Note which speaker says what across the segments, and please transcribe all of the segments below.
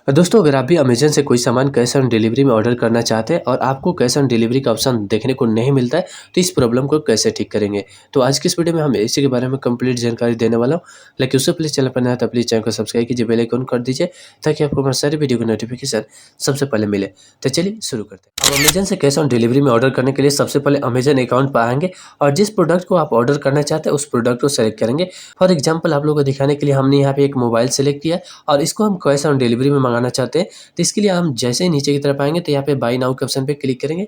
Speaker 1: दोस्तों, अगर आप भी अमेज़न से कोई सामान कैश ऑन डिलीवरी में ऑर्डर करना चाहते हैं और आपको कैश ऑन डिलीवरी का ऑप्शन देखने को नहीं मिलता है, तो इस प्रॉब्लम को कैसे ठीक करेंगे? तो आज की इस वीडियो में हम इसी के बारे में कंप्लीट जानकारी देने वाला हूँ। लेकिन उससे पहले चैनल पर नया है तो प्लीज़ चैनल को सब्सक्राइब कीजिए, बेल आइकन कर दीजिए ताकि आपको हमारे सारे वीडियो की नोटिफिकेशन सबसे पहले मिले। तो चलिए शुरू करते हैं। अब अमेज़न से कैश ऑन डिलीवरी में ऑर्डर करने के लिए सबसे पहले अमेज़न अकाउंट पर आएँगे और जिस प्रोडक्ट को आप ऑर्डर करना चाहते हैं, उस प्रोडक्ट को सेलेक्ट करेंगे। फॉर एग्ज़ाम्पल आप लोगों को दिखाने के लिए हमने यहाँ पे एक मोबाइल सेलेक्ट किया है और इसको हम कैश ऑन डिलीवरी में मंगाना चाहते हैं। तो इसके लिए हम जैसे ही नीचे की तरफ आएँगे तो यहाँ पे बाय नाउ के ऑप्शन पे क्लिक करेंगे।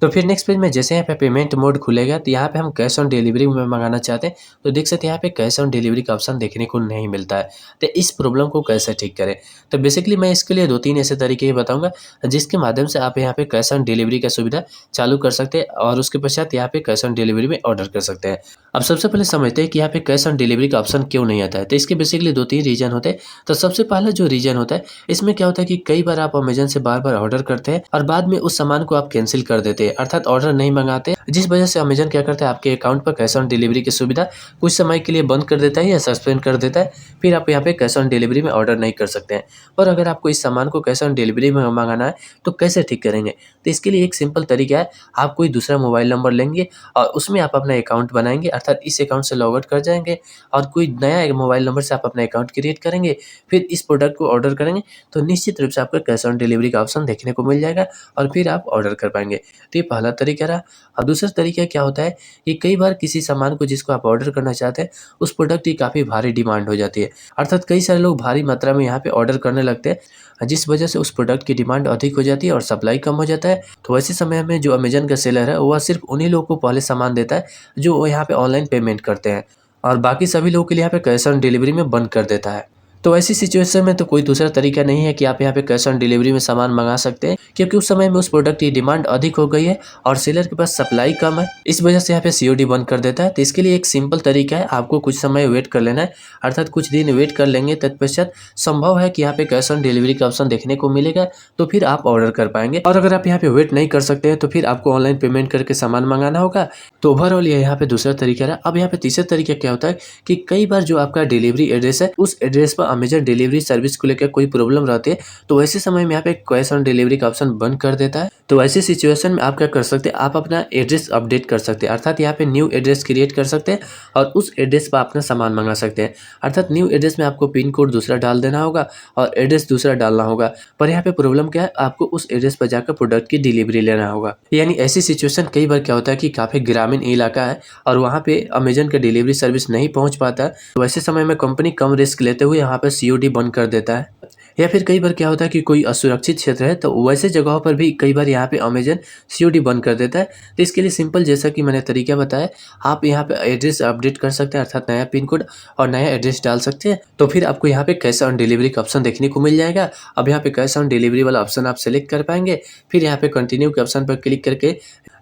Speaker 1: तो फिर नेक्स्ट पेज में जैसे यहाँ पे पेमेंट मोड खुलेगा तो यहाँ पे हम कैश ऑन डिलीवरी में मंगाना चाहते हैं, तो देख सकते हैं यहाँ पे कैश ऑन डिलीवरी का ऑप्शन देखने को नहीं मिलता है। तो इस प्रॉब्लम को कैसे ठीक करें? तो बेसिकली मैं इसके लिए 2-3 ऐसे तरीके बताऊँगा जिसके माध्यम से आप यहाँ पे कैश ऑन डिलीवरी का सुविधा चालू कर सकते हैं और उसके पश्चात यहाँ पे कैश ऑन डिलीवरी में ऑर्डर कर सकते हैं। अब सबसे पहले समझते हैं कि यहाँ पे कैश ऑन डिलीवरी का ऑप्शन क्यों नहीं आता है। तो इसके बेसिकली 2-3 रीज़न होते हैं। तो सबसे पहला जो रीज़न होता है, इसमें क्या होता है कि कई बार आप अमेज़न से बार-बार ऑर्डर करते हैं और बाद में उस सामान को आप कैंसिल कर देते हैं, अर्थात ऑर्डर नहीं मंगाते, जिस वजह से अमेज़न क्या करता है आपके अकाउंट पर कैश ऑन डिलीवरी की सुविधा कुछ समय के लिए बंद कर देता है या सस्पेंड कर देता है। फिर आप यहाँ पे कैश ऑन डिलीवरी में ऑर्डर नहीं कर सकते हैं। और अगर आपको इस सामान को कैश ऑन डिलीवरी में मंगाना है तो कैसे ठीक करेंगे? तो इसके लिए एक सिंपल तरीका है, आप कोई दूसरा मोबाइल नंबर लेंगे और उसमें आप अपना अकाउंट बनाएँगे, अर्थात इस अकाउंट से लॉग आउट कर जाएँगे और कोई नया एक मोबाइल नंबर से आप अपना अकाउंट क्रिएट करेंगे। फिर इस प्रोडक्ट को ऑर्डर करेंगे तो निश्चित रूप से आपको कैश ऑन डिलीवरी का ऑप्शन देखने को मिल जाएगा और फिर आप ऑर्डर कर पाएँगे। तो ये पहला तरीका रहा। और दूसरा तरीका क्या होता है कि कई बार किसी सामान को जिसको आप ऑर्डर करना चाहते हैं, उस प्रोडक्ट की काफ़ी भारी डिमांड हो जाती है। अर्थात कई सारे लोग भारी मात्रा में यहाँ पे ऑर्डर करने लगते हैं, जिस वजह से उस प्रोडक्ट की डिमांड अधिक हो जाती है और सप्लाई कम हो जाता है। तो ऐसे समय में जो अमेज़न का सेलर है, वह सिर्फ उन्हीं लोगों को पहले सामान देता है जो यहाँ पे ऑनलाइन पेमेंट करते हैं और बाकी सभी लोगों के लिए यहाँ पे कैश ऑन डिलीवरी में बंद कर देता है। तो ऐसी सिचुएशन में तो कोई दूसरा तरीका नहीं है कि आप यहाँ पे कैश ऑन डिलीवरी में सामान मंगा सकते हैं, क्योंकि उस समय में उस प्रोडक्ट की डिमांड अधिक हो गई है और सेलर के पास सप्लाई कम है। इस वजह से यहाँ पे सीओडी बंद कर देता है। तो इसके लिए एक सिंपल तरीका है, आपको कुछ समय वेट कर लेना है, अर्थात कुछ दिन वेट कर लेंगे, तत्पश्चात संभव है कि यहाँ पे कैश ऑन डिलीवरी का ऑप्शन देखने को मिलेगा, तो फिर आप ऑर्डर कर पाएंगे। और अगर आप यहाँ पे वेट नहीं कर सकते हैं तो फिर आपको ऑनलाइन पेमेंट करके सामान मंगाना होगा। तो ओवरऑल ये यहाँ पे दूसरा तरीका है। अब यहाँ पे तीसरा तरीका क्या होता है कि कई बार जो आपका डिलीवरी एड्रेस है, उस एड्रेस पर अमेज़न डिलीवरी सर्विस को लेकर कोई प्रॉब्लम रहती है, तो ऐसे समय में यहाँ पे कैश ऑन डिलीवरी का ऑप्शन बंद कर देता है। तो ऐसी सिचुएशन में आप क्या कर सकते हैं, आप अपना एड्रेस अपडेट कर सकते हैं, अर्थात यहाँ पे न्यू एड्रेस क्रिएट कर सकते हैं और उस एड्रेस पर अपना सामान मंगा सकते हैं। अर्थात न्यू एड्रेस में आपको पिन कोड दूसरा डाल देना होगा और एड्रेस दूसरा डालना होगा। पर यहाँ पे प्रॉब्लम क्या है, आपको उस एड्रेस पर जाकर प्रोडक्ट की डिलीवरी लेना होगा। यानी ऐसी सिचुएशन कई बार क्या होता है कि काफ़ी ग्रामीण इलाका है और वहाँ पे अमेज़न का डिलीवरी सर्विस नहीं पहुँच पाता है, तो ऐसे समय में कंपनी कम रिस्क लेते हुए यहाँ पर सीओडी बंद कर देता है। या फिर कई बार क्या होता है कि कोई असुरक्षित क्षेत्र है, तो वैसे जगहों पर भी कई बार यहाँ पे अमेज़न सीओडी बंद कर देता है। तो इसके लिए सिंपल, जैसा कि मैंने तरीका बताया, आप यहाँ पे एड्रेस अपडेट कर सकते हैं, अर्थात नया पिन कोड और नया एड्रेस डाल सकते हैं। तो फिर आपको यहाँ पे कैश ऑन डिलीवरी का ऑप्शन देखने को मिल जाएगा। अब यहाँ पे कैश ऑन डिलीवरी वाला ऑप्शन आप सेलेक्ट कर पाएंगे। फिर यहाँ पे कंटिन्यू के ऑप्शन पर क्लिक करके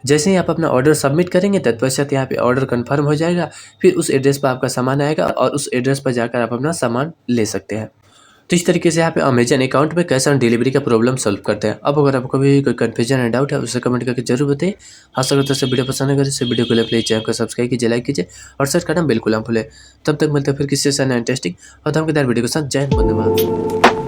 Speaker 1: जैसे ही आप अपना ऑर्डर सबमिट करेंगे, तत्पश्चात यहाँ पे ऑर्डर कंफर्म हो जाएगा। फिर उस एड्रेस पर आपका सामान आएगा और उस एड्रेस पर जाकर आप अपना सामान ले सकते हैं। तो इस तरीके से यहाँ पे अमेज़न अकाउंट में कैश ऑन डिलीवरी का प्रॉब्लम सॉल्व करते हैं। अब अगर आपको भी कोई कन्फ्यूजन या डाउट है, उसे कमेंट करके जरूर बताइए। आशा करता हूँ वीडियो पसंद है, इस वीडियो को लिए प्लीज चैनल को सब्सक्राइब कीजिए, लाइक कीजिए और शेयर करना बिल्कुल ना भूलें। तब तक मिलते हैं फिर किसी से नया इंटरेस्टिंग और धमकेदार वीडियो के साथ। जय हिंद, धन्यवाद।